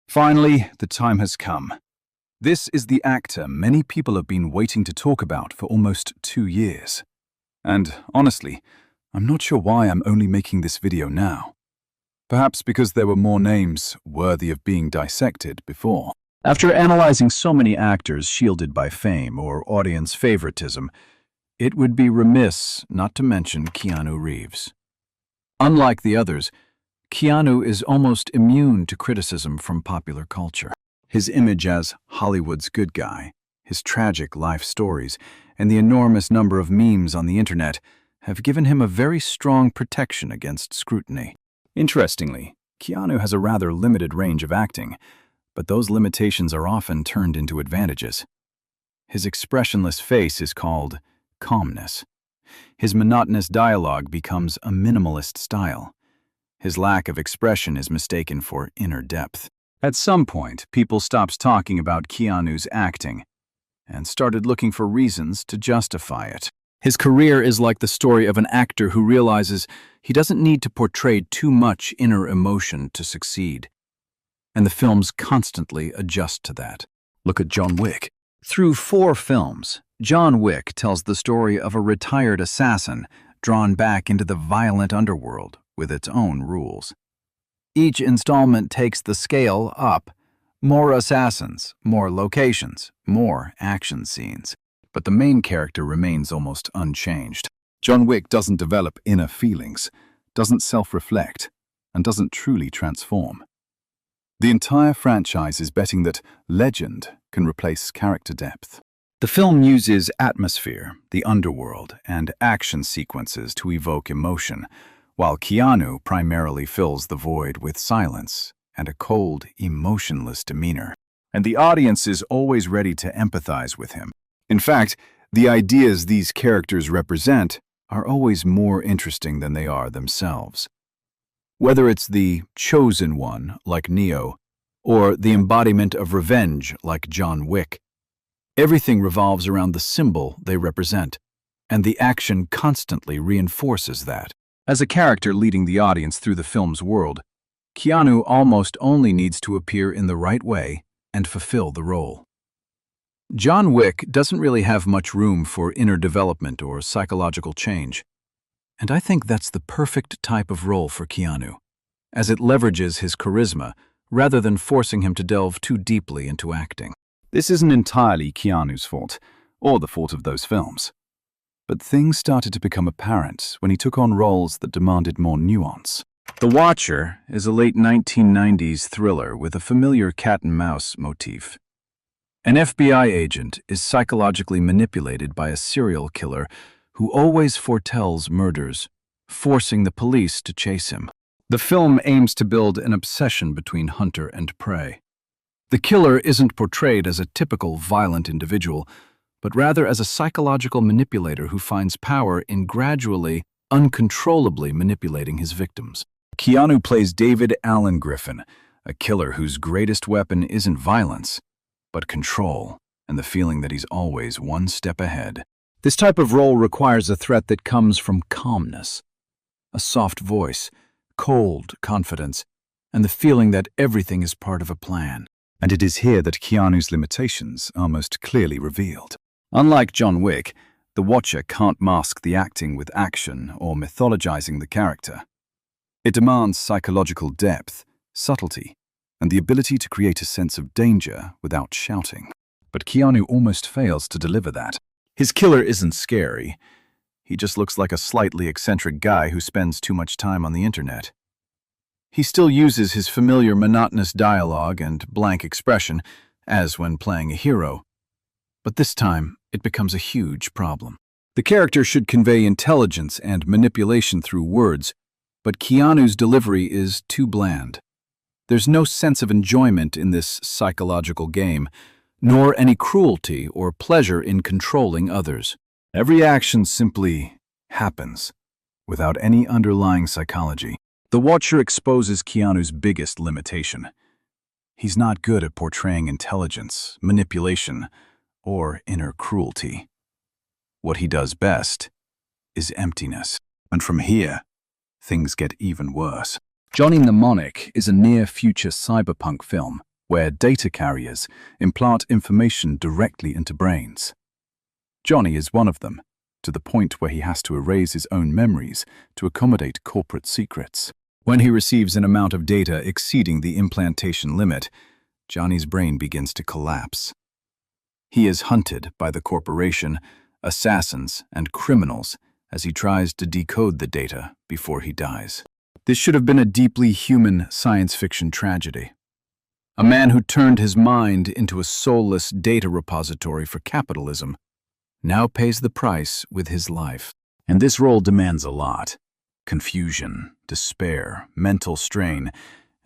Finally, the time has come. This is the actor many people have been waiting to talk about for almost 2 years. And honestly, I'm not sure why I'm only making this video now. Perhaps because there were more names worthy of being dissected before. After analyzing so many actors shielded by fame or audience favoritism, it would be remiss not to mention Keanu Reeves. Unlike the others, Keanu is almost immune to criticism from popular culture. His image as Hollywood's good guy, his tragic life stories, and the enormous number of memes on the internet have given him a very strong protection against scrutiny. Interestingly, Keanu has a rather limited range of acting, but those limitations are often turned into advantages. His expressionless face is called calmness. His monotonous dialogue becomes a minimalist style. His lack of expression is mistaken for inner depth. At some point, people stopped talking about Keanu's acting and started looking for reasons to justify it. His career is like the story of an actor who realizes he doesn't need to portray too much inner emotion to succeed. And the films constantly adjust to that. Look at John Wick. Through 4 films, John Wick tells the story of a retired assassin drawn back into the violent underworld with its own rules. Each installment takes the scale up. More assassins, more locations, more action scenes. But the main character remains almost unchanged. John Wick doesn't develop inner feelings, doesn't self-reflect, and doesn't truly transform. The entire franchise is betting that legend can replace character depth. The film uses atmosphere, the underworld, and action sequences to evoke emotion, while Keanu primarily fills the void with silence and a cold, emotionless demeanor. And the audience is always ready to empathize with him. In fact, the ideas these characters represent are always more interesting than they are themselves. Whether it's the chosen one, like Neo, or the embodiment of revenge, like John Wick, everything revolves around the symbol they represent, and the action constantly reinforces that. As a character leading the audience through the film's world, Keanu almost only needs to appear in the right way and fulfill the role. John Wick doesn't really have much room for inner development or psychological change, and I think that's the perfect type of role for Keanu, as it leverages his charisma rather than forcing him to delve too deeply into acting. This isn't entirely Keanu's fault, or the fault of those films. But things started to become apparent when he took on roles that demanded more nuance. The Watcher is a late 1990s thriller with a familiar cat-and-mouse motif. An FBI agent is psychologically manipulated by a serial killer who always foretells murders, forcing the police to chase him. The film aims to build an obsession between hunter and prey. The killer isn't portrayed as a typical violent individual, but rather as a psychological manipulator who finds power in gradually, uncontrollably manipulating his victims. Keanu plays David Alan Griffin, a killer whose greatest weapon isn't violence, but control and the feeling that he's always one step ahead. This type of role requires a threat that comes from calmness, a soft voice, cold confidence, and the feeling that everything is part of a plan. And it is here that Keanu's limitations are most clearly revealed. Unlike John Wick, The Watcher can't mask the acting with action or mythologizing the character. It demands psychological depth, subtlety, and the ability to create a sense of danger without shouting. But Keanu almost fails to deliver that. His killer isn't scary. He just looks like a slightly eccentric guy who spends too much time on the internet. He still uses his familiar monotonous dialogue and blank expression, as when playing a hero. But this time, it becomes a huge problem. The character should convey intelligence and manipulation through words, but Keanu's delivery is too bland. There's no sense of enjoyment in this psychological game, nor any cruelty or pleasure in controlling others. Every action simply happens, without any underlying psychology. The Watcher exposes Keanu's biggest limitation. He's not good at portraying intelligence, manipulation, or inner cruelty. What he does best is emptiness. And from here, things get even worse. Mnemonic is a near-future cyberpunk film where data carriers implant information directly into brains. Johnny is one of them, to the point where he has to erase his own memories to accommodate corporate secrets. When he receives an amount of data exceeding the implantation limit, Johnny's brain begins to collapse. He is hunted by the corporation, assassins, and criminals as he tries to decode the data before he dies. This should have been a deeply human science fiction tragedy. A man who turned his mind into a soulless data repository for capitalism now pays the price with his life. And this role demands a lot: confusion, despair, mental strain,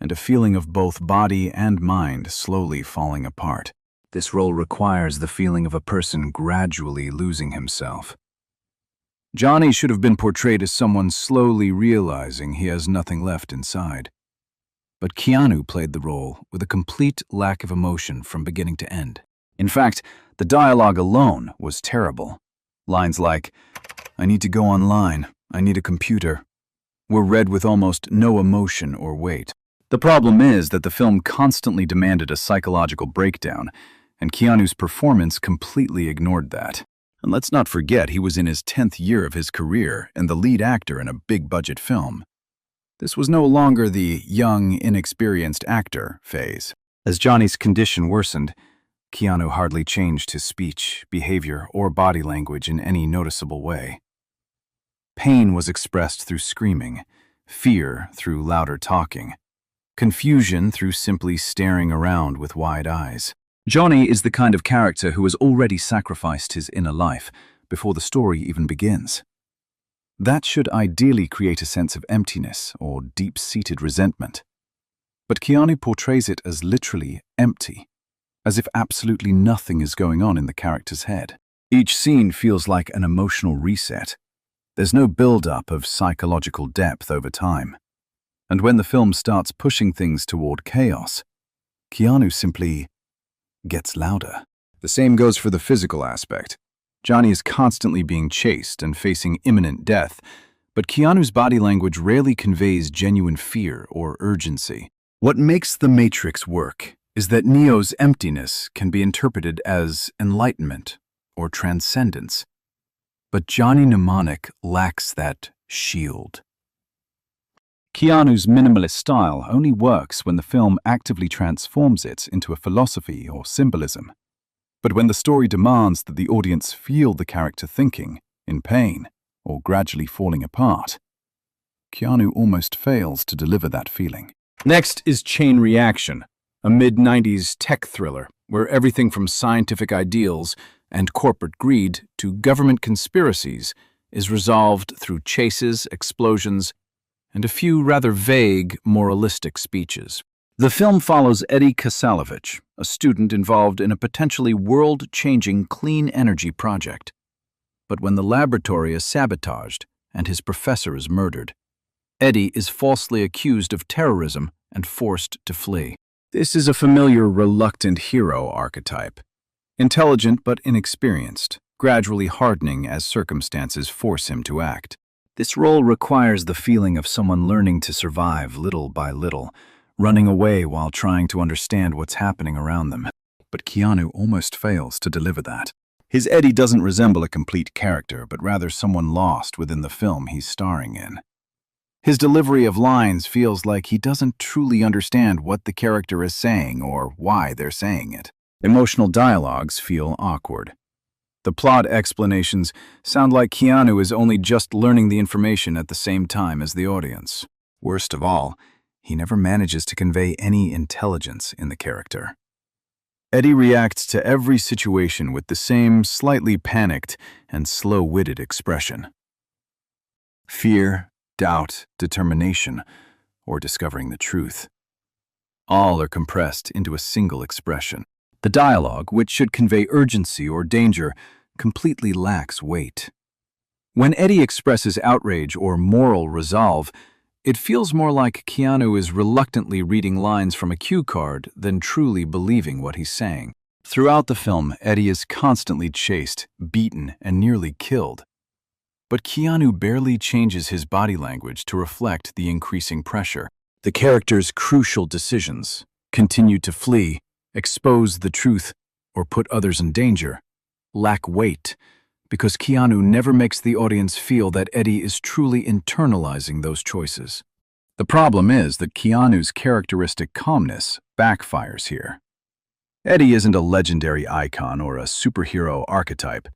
and a feeling of both body and mind slowly falling apart. This role requires the feeling of a person gradually losing himself. Johnny should have been portrayed as someone slowly realizing he has nothing left inside. But Keanu played the role with a complete lack of emotion from beginning to end. In fact, the dialogue alone was terrible. Lines like, "I need to go online, I need a computer," were read with almost no emotion or weight. The problem is that the film constantly demanded a psychological breakdown, and Keanu's performance completely ignored that. And let's not forget he was in his 10th year of his career and the lead actor in a big-budget film. This was no longer the young, inexperienced actor phase. As Johnny's condition worsened, Keanu hardly changed his speech, behavior, or body language in any noticeable way. Pain was expressed through screaming, fear through louder talking, confusion through simply staring around with wide eyes. Johnny is the kind of character who has already sacrificed his inner life before the story even begins. That should ideally create a sense of emptiness or deep-seated resentment. But Keanu portrays it as literally empty, as if absolutely nothing is going on in the character's head. Each scene feels like an emotional reset. There's no build-up of psychological depth over time. And when the film starts pushing things toward chaos, Keanu simply gets louder. The same goes for the physical aspect. Johnny is constantly being chased and facing imminent death, but Keanu's body language rarely conveys genuine fear or urgency. What makes The Matrix work is that Neo's emptiness can be interpreted as enlightenment or transcendence. But Johnny Mnemonic lacks that shield. Keanu's minimalist style only works when the film actively transforms it into a philosophy or symbolism. But when the story demands that the audience feel the character thinking, in pain, or gradually falling apart, Keanu almost fails to deliver that feeling. Next is Chain Reaction, a mid-90s tech thriller where everything from scientific ideals and corporate greed to government conspiracies is resolved through chases, explosions, and a few rather vague, moralistic speeches. The film follows Eddie Kasalevich, a student involved in a potentially world-changing clean energy project. But when the laboratory is sabotaged and his professor is murdered, Eddie is falsely accused of terrorism and forced to flee. This is a familiar reluctant hero archetype. Intelligent but inexperienced, gradually hardening as circumstances force him to act. This role requires the feeling of someone learning to survive little by little, running away while trying to understand what's happening around them. But Keanu almost fails to deliver that. His Eddie doesn't resemble a complete character, but rather someone lost within the film he's starring in. His delivery of lines feels like he doesn't truly understand what the character is saying or why they're saying it. Emotional dialogues feel awkward. The plot explanations sound like Keanu is only just learning the information at the same time as the audience. Worst of all, he never manages to convey any intelligence in the character. Eddie reacts to every situation with the same slightly panicked and slow-witted expression. Fear, doubt, determination, or discovering the truth. All are compressed into a single expression. The dialogue, which should convey urgency or danger, completely lacks weight. When Eddie expresses outrage or moral resolve, it feels more like Keanu is reluctantly reading lines from a cue card than truly believing what he's saying. Throughout the film, Eddie is constantly chased, beaten, and nearly killed. But Keanu barely changes his body language to reflect the increasing pressure. The character's crucial decisions, continue to flee, expose the truth, or put others in danger, lack weight, because Keanu never makes the audience feel that Eddie is truly internalizing those choices. The problem is that Keanu's characteristic calmness backfires here. Eddie isn't a legendary icon or a superhero archetype.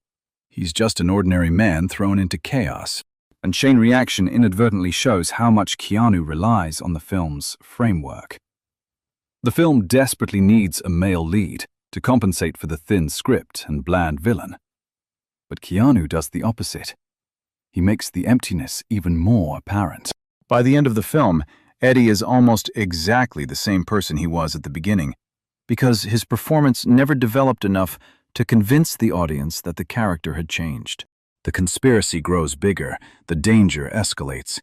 He's just an ordinary man thrown into chaos. And chain reaction inadvertently shows how much Keanu relies on the film's framework. The film desperately needs a male lead to compensate for the thin script and bland villain. But Keanu does the opposite. He makes the emptiness even more apparent. By the end of the film, Eddie is almost exactly the same person he was at the beginning, because his performance never developed enough to convince the audience that the character had changed. The conspiracy grows bigger, the danger escalates,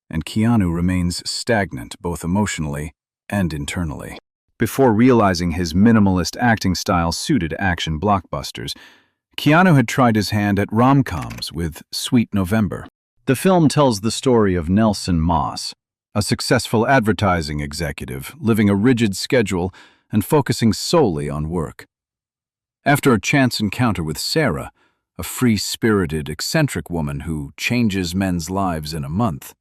and Keanu remains stagnant both emotionally and internally. Before realizing his minimalist acting style suited action blockbusters, Keanu had tried his hand at rom-coms with Sweet November. The film tells the story of Nelson Moss, a successful advertising executive living a rigid schedule and focusing solely on work. After a chance encounter with Sarah, a free-spirited, eccentric woman who changes men's lives in a month,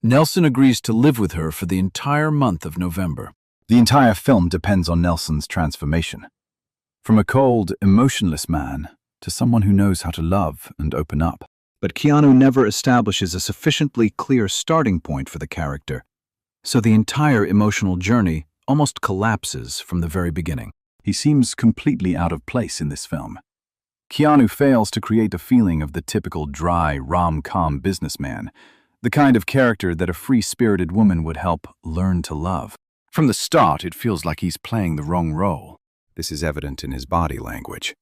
Nelson agrees to live with her for the entire month of November. The entire film depends on Nelson's transformation. From a cold, emotionless man to someone who knows how to love and open up. But Keanu never establishes a sufficiently clear starting point for the character, so the entire emotional journey almost collapses from the very beginning. He seems completely out of place in this film. Keanu fails to create a feeling of the typical dry, rom-com businessman, the kind of character that a free-spirited woman would help learn to love. From the start, it feels like he's playing the wrong role. This is evident in his body language.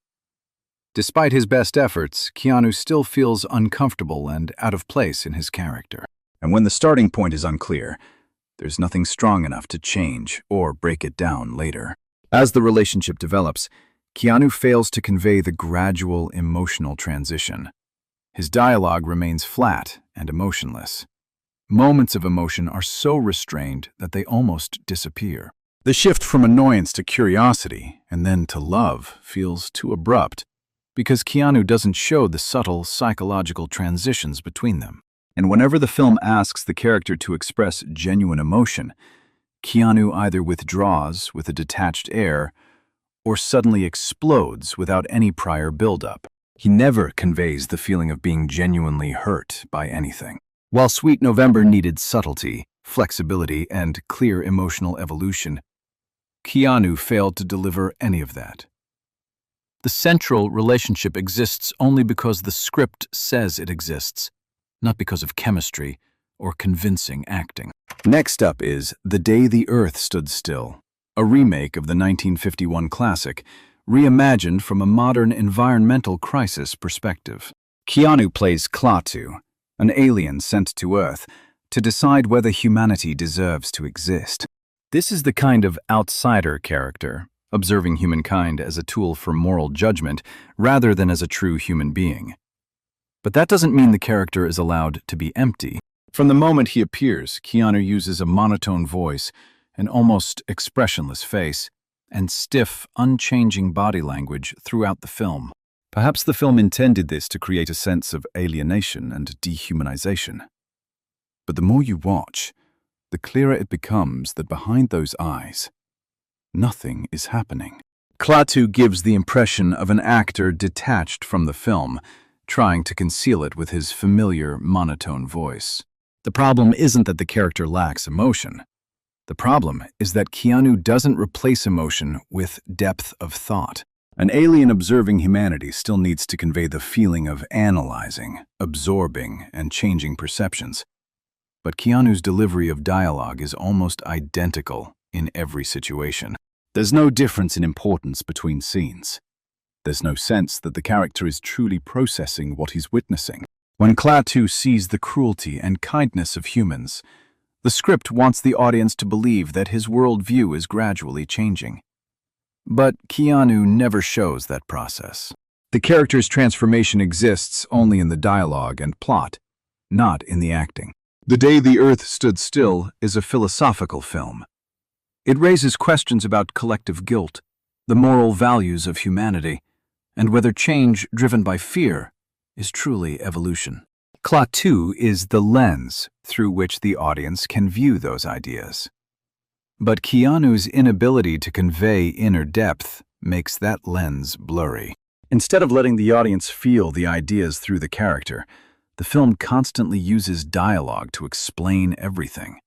Despite his best efforts, Keanu still feels uncomfortable and out of place in his character. And when the starting point is unclear, there's nothing strong enough to change or break it down later. As the relationship develops, Keanu fails to convey the gradual emotional transition. His dialogue remains flat and emotionless. Moments of emotion are so restrained that they almost disappear. The shift from annoyance to curiosity and then to love feels too abrupt, because Keanu doesn't show the subtle psychological transitions between them. And whenever the film asks the character to express genuine emotion, Keanu either withdraws with a detached air or suddenly explodes without any prior build-up. He never conveys the feeling of being genuinely hurt by anything. While Sweet November needed subtlety, flexibility, and clear emotional evolution, Keanu failed to deliver any of that. The central relationship exists only because the script says it exists, not because of chemistry or convincing acting. Next up is The Day the Earth Stood Still, a remake of the 1951 classic, reimagined from a modern environmental crisis perspective. Keanu plays Klaatu, an alien sent to Earth to decide whether humanity deserves to exist. This is the kind of outsider character, observing humankind as a tool for moral judgment rather than as a true human being. But that doesn't mean the character is allowed to be empty. From the moment he appears, Keanu uses a monotone voice, an almost expressionless face, and stiff, unchanging body language throughout the film. Perhaps the film intended this to create a sense of alienation and dehumanization. But the more you watch, the clearer it becomes that behind those eyes, nothing is happening. Klaatu gives the impression of an actor detached from the film, trying to conceal it with his familiar, monotone voice. The problem isn't that the character lacks emotion. The problem is that Keanu doesn't replace emotion with depth of thought. An alien observing humanity still needs to convey the feeling of analyzing, absorbing, and changing perceptions. But Keanu's delivery of dialogue is almost identical in every situation. There's no difference in importance between scenes. There's no sense that the character is truly processing what he's witnessing. When Klaatu sees the cruelty and kindness of humans, the script wants the audience to believe that his worldview is gradually changing. But Keanu never shows that process. The character's transformation exists only in the dialogue and plot, not in the acting. The Day the Earth Stood Still is a philosophical film. It raises questions about collective guilt, the moral values of humanity, and whether change driven by fear is truly evolution. Claw 2 is the lens through which the audience can view those ideas. But Keanu's inability to convey inner depth makes that lens blurry. Instead of letting the audience feel the ideas through the character, the film constantly uses dialogue to explain everything.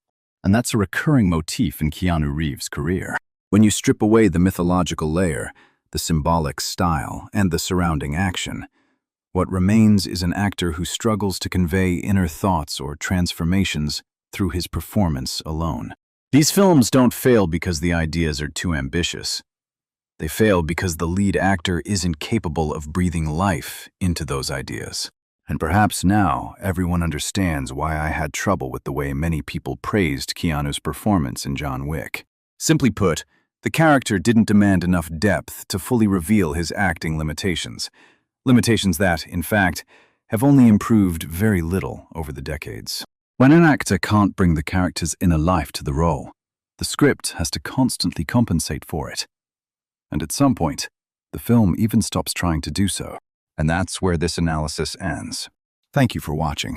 And that's a recurring motif in Keanu Reeves' career. When you strip away the mythological layer, the symbolic style, and the surrounding action, what remains is an actor who struggles to convey inner thoughts or transformations through his performance alone. These films don't fail because the ideas are too ambitious. They fail because the lead actor isn't capable of breathing life into those ideas. And perhaps now everyone understands why I had trouble with the way many people praised Keanu's performance in John Wick. Simply put, the character didn't demand enough depth to fully reveal his acting limitations. Limitations that, in fact, have only improved very little over the decades. When an actor can't bring the character's inner life to the role, the script has to constantly compensate for it. And at some point, the film even stops trying to do so. And that's where this analysis ends. Thank you for watching.